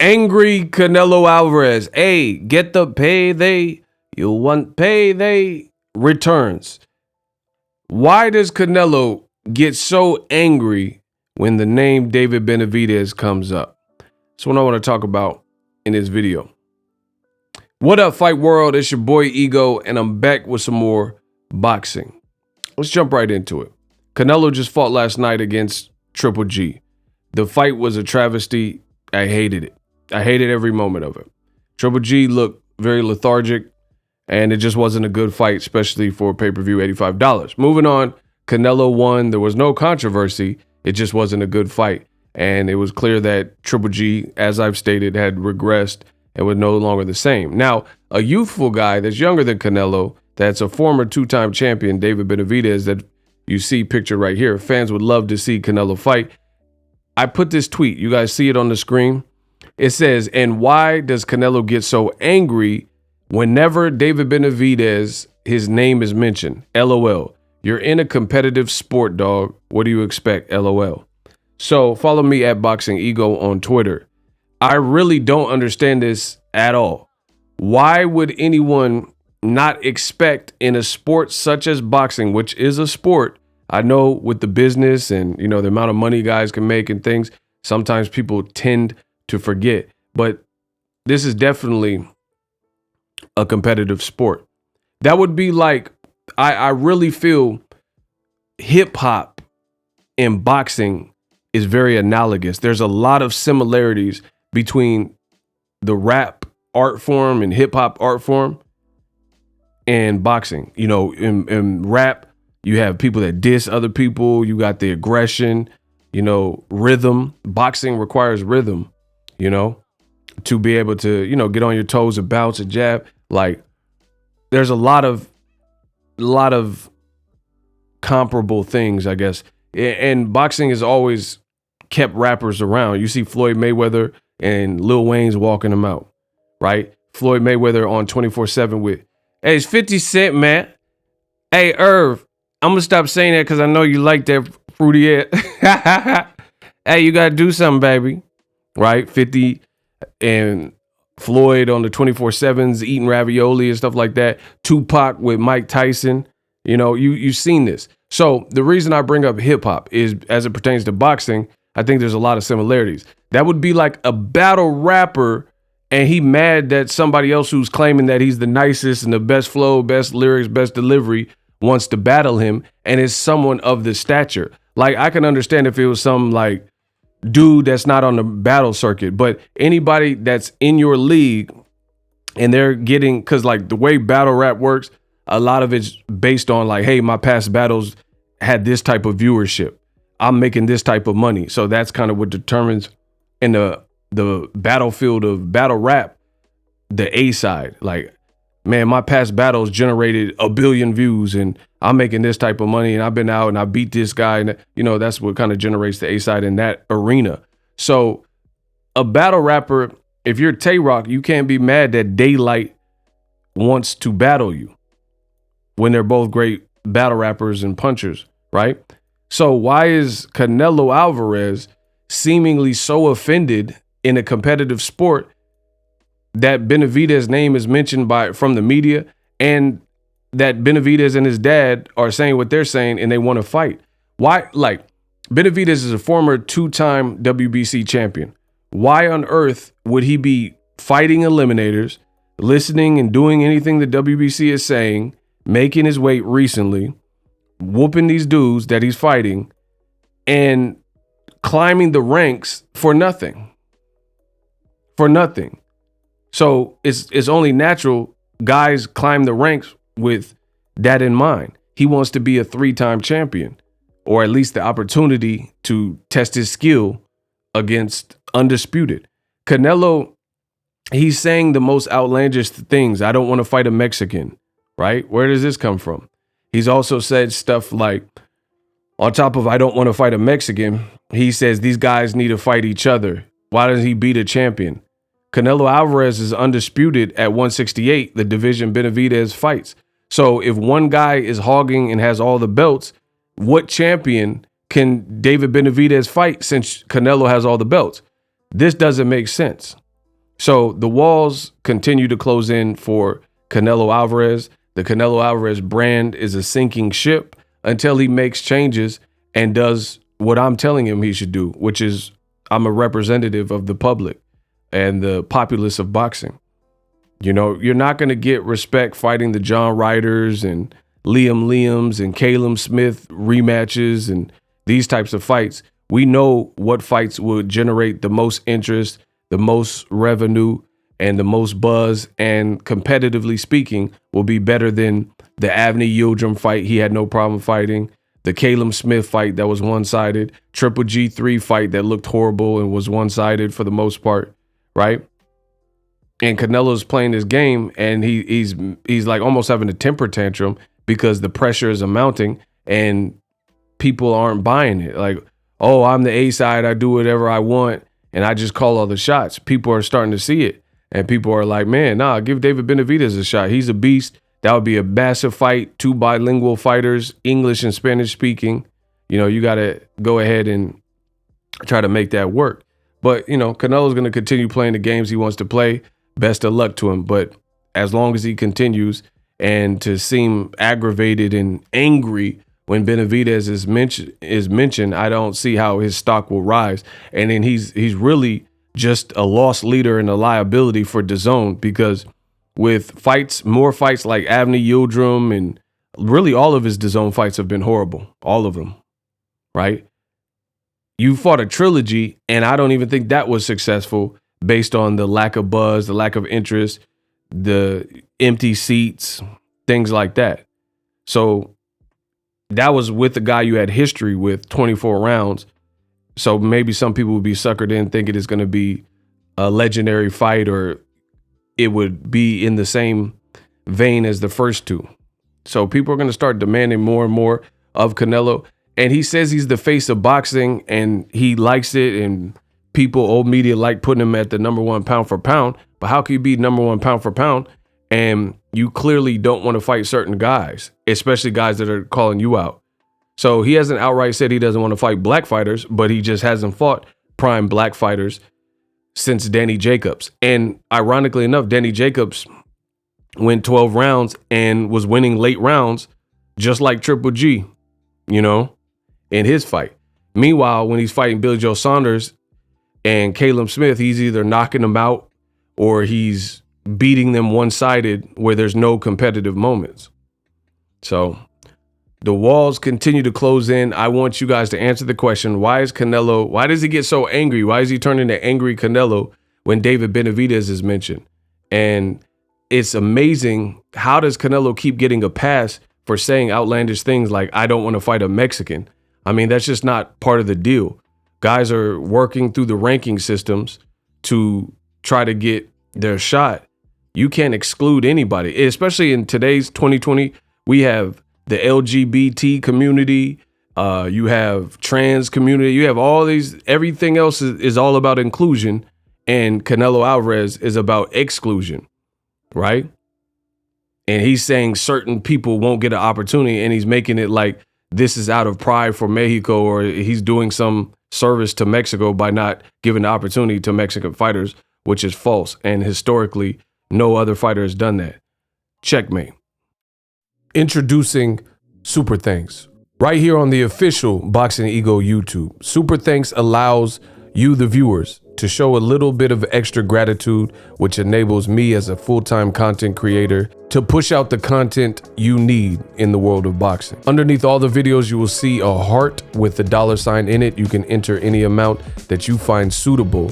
Angry Canelo Alvarez. Hey, get the payday. You want payday. Returns. Why does Canelo get so angry when the name David Benavidez comes up? That's what I want to talk about in this video. What up, Fight World? It's your boy Ego, and I'm back with some more boxing. Let's jump right into it. Canelo just fought last night against Triple G. The fight was a travesty. I hated it. I hated every moment of it. Triple G looked very lethargic, and it just wasn't a good fight, especially for pay-per-view $85. Moving on, Canelo won. There was no controversy. It just wasn't a good fight. And it was clear that Triple G, as I've stated, had regressed and was no longer the same. Now, a youthful guy that's younger than Canelo, that's a former two-time champion, David Benavidez, that you see pictured right here. Fans would love to see Canelo fight. I put this tweet. You guys see it on the screen? It says, and why does Canelo get so angry whenever David Benavidez, his name is mentioned? LOL. You're in a competitive sport, dog. What do you expect? LOL. So follow me at Boxing Ego on Twitter. I really don't understand this at all. Why would anyone not expect in a sport such as boxing, which is a sport, I know with the business and, the amount of money guys can make and things, sometimes people tend to forget, but this is definitely a competitive sport. That would be like, I really feel hip hop and boxing is very analogous. There's a lot of similarities between the rap art form and hip hop art form and boxing. In rap, you have people that diss other people. You got the aggression, rhythm. Boxing requires rhythm, to be able to, get on your toes and bounce and jab. Like, there's a lot of comparable things, I guess. And boxing has always kept rappers around. You see Floyd Mayweather and Lil Wayne's walking them out, right? Floyd Mayweather on 24/7 with, hey, it's 50 Cent, man. Hey, Irv, I'm going to stop saying that because I know you like that fruity air. Hey, you got to do something, baby. Right? 50 and Floyd on the 24/7s eating ravioli and stuff like that. Tupac with Mike Tyson. You've seen this. So the reason I bring up hip hop is, as it pertains to boxing, I think there's a lot of similarities. That would be like a battle rapper and he mad that somebody else who's claiming that he's the nicest and the best flow, best lyrics, best delivery wants to battle him, and is someone of the stature. Like, I can understand if it was some like dude that's not on the battle circuit, but anybody that's in your league and they're getting, because like the way battle rap works, a lot of it's based on like, hey, my past battles had this type of viewership. I'm making this type of money. So that's kind of what determines in the battlefield of battle rap, the A side. Like, man, my past battles generated 1 billion views and I'm making this type of money and I've been out and I beat this guy. And, that's what kind of generates the A side in that arena. So a battle rapper, if you're Tay-Rock, you can't be mad that Daylight wants to battle you when they're both great battle rappers and punchers, right? So why is Canelo Alvarez seemingly so offended in a competitive sport that Benavidez's name is mentioned from the media, and that Benavidez and his dad are saying what they're saying and they want to fight? Why? Like, Benavidez is a former two-time WBC champion. Why on earth would he be fighting eliminators, listening and doing anything the WBC is saying, making his weight recently, whooping these dudes that he's fighting, and climbing the ranks for nothing? For nothing. So it's only natural guys climb the ranks with that in mind. He wants to be a 3-time champion, or at least the opportunity to test his skill against undisputed. Canelo, he's saying the most outlandish things. I don't want to fight a Mexican, right? Where does this come from? He's also said stuff like, on top of I don't want to fight a Mexican, he says these guys need to fight each other. Why doesn't he beat a champion? Canelo Alvarez is undisputed at 168, the division Benavidez fights. So if one guy is hogging and has all the belts, what champion can David Benavidez fight since Canelo has all the belts? This doesn't make sense. So the walls continue to close in for Canelo Alvarez. The Canelo Alvarez brand is a sinking ship until he makes changes and does what I'm telling him he should do, which is I'm a representative of the public and the populace of boxing. You know, you're not going to get respect fighting the John Ryders and Liams and Caleb Smith rematches and these types of fights. We know what fights would generate the most interest, the most revenue, and the most buzz, and competitively speaking, will be better than the Avni Yildirim fight he had no problem fighting, the Caleb Smith fight that was one-sided, Triple G3 fight that looked horrible and was one-sided for the most part, right? And Canelo's playing this game, and he's like almost having a temper tantrum because the pressure is mounting and people aren't buying it. Like, oh, I'm the A side, I do whatever I want, and I just call all the shots. People are starting to see it. And people are like, man, nah, give David Benavidez a shot. He's a beast. That would be a massive fight. 2 bilingual fighters, English and Spanish speaking. You know, you got to go ahead and try to make that work. But, you know, Canelo's going to continue playing the games he wants to play. Best of luck to him. But as long as he continues and to seem aggravated and angry when Benavidez is mentioned, I don't see how his stock will rise. And then he's really just a lost leader and a liability for DAZN, because with fights, more fights like Avni Yildirim, and really all of his DAZN fights have been horrible. All of them, right? You fought a trilogy, and I don't even think that was successful based on the lack of buzz, the lack of interest, the empty seats, things like that. So that was with the guy you had history with, 24 rounds. So maybe some people would be suckered in thinking it's going to be a legendary fight, or it would be in the same vein as the first two. So people are going to start demanding more and more of Canelo. And he says he's the face of boxing and he likes it. And people, old media, like putting him at the #1 pound for pound. But how can you be #1 pound for pound and you clearly don't want to fight certain guys, especially guys that are calling you out? So he hasn't outright said he doesn't want to fight black fighters, but he just hasn't fought prime black fighters since Danny Jacobs. And ironically enough, Danny Jacobs went 12 rounds and was winning late rounds, just like Triple G, you know, in his fight. Meanwhile, when he's fighting Billy Joe Saunders and Caleb Smith, he's either knocking them out or he's beating them one-sided where there's no competitive moments. So the walls continue to close in. I want you guys to answer the question, why does he get so angry? Why is he turning to angry Canelo when David Benavidez is mentioned? And it's amazing, how does Canelo keep getting a pass for saying outlandish things like, I don't want to fight a Mexican? I mean, that's just not part of the deal. Guys are working through the ranking systems to try to get their shot. You can't exclude anybody, especially in today's 2020. We have the LGBT community, you have trans community, you have all these, everything else is all about inclusion, and Canelo Alvarez is about exclusion, right? And he's saying certain people won't get an opportunity, and he's making it like this is out of pride for Mexico, or he's doing some service to Mexico by not giving the opportunity to Mexican fighters, which is false. And historically, no other fighter has done that. Checkmate. Introducing Super Thanks. Right here on the official Boxing Ego YouTube. Super Thanks allows you, the viewers, to show a little bit of extra gratitude, which enables me as a full-time content creator to push out the content you need in the world of boxing. Underneath all the videos, you will see a heart with a $sign in it. You can enter any amount that you find suitable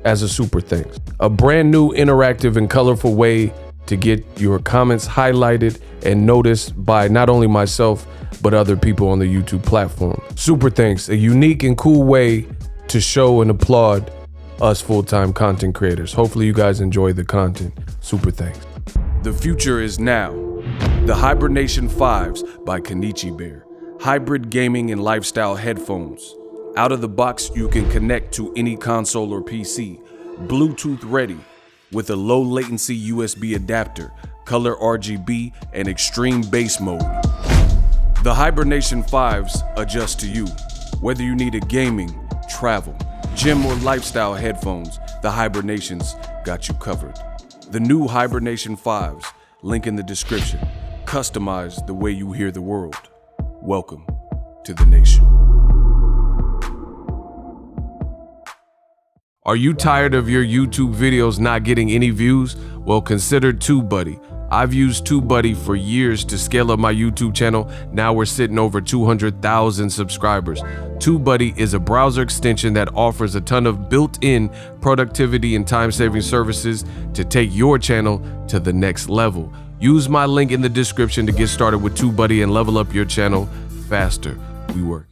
as a super thanks. A brand new, interactive, and colorful way to get your comments highlighted and noticed by not only myself, but other people on the YouTube platform. Super thanks, a unique and cool way to show and applaud us full-time content creators. Hopefully you guys enjoy the content. Super thanks. The future is now. The Hibernation 5s by Kenichi Bear. Hybrid gaming and lifestyle headphones. Out of the box, you can connect to any console or PC. Bluetooth ready with a low latency USB adapter, color RGB, and extreme bass mode. The Hibernation 5s adjust to you. Whether you need a gaming, travel, Gym or lifestyle headphones, the Hibernations got you covered. The new Hibernation 5s, link in the description. Customize the way you hear the world. Welcome to the nation. Are you tired of your YouTube videos not getting any views? Well, consider TubeBuddy. I've used TubeBuddy for years to scale up my YouTube channel. Now we're sitting over 200,000 subscribers. TubeBuddy is a browser extension that offers a ton of built-in productivity and time-saving services to take your channel to the next level. Use my link in the description to get started with TubeBuddy and level up your channel faster. We work.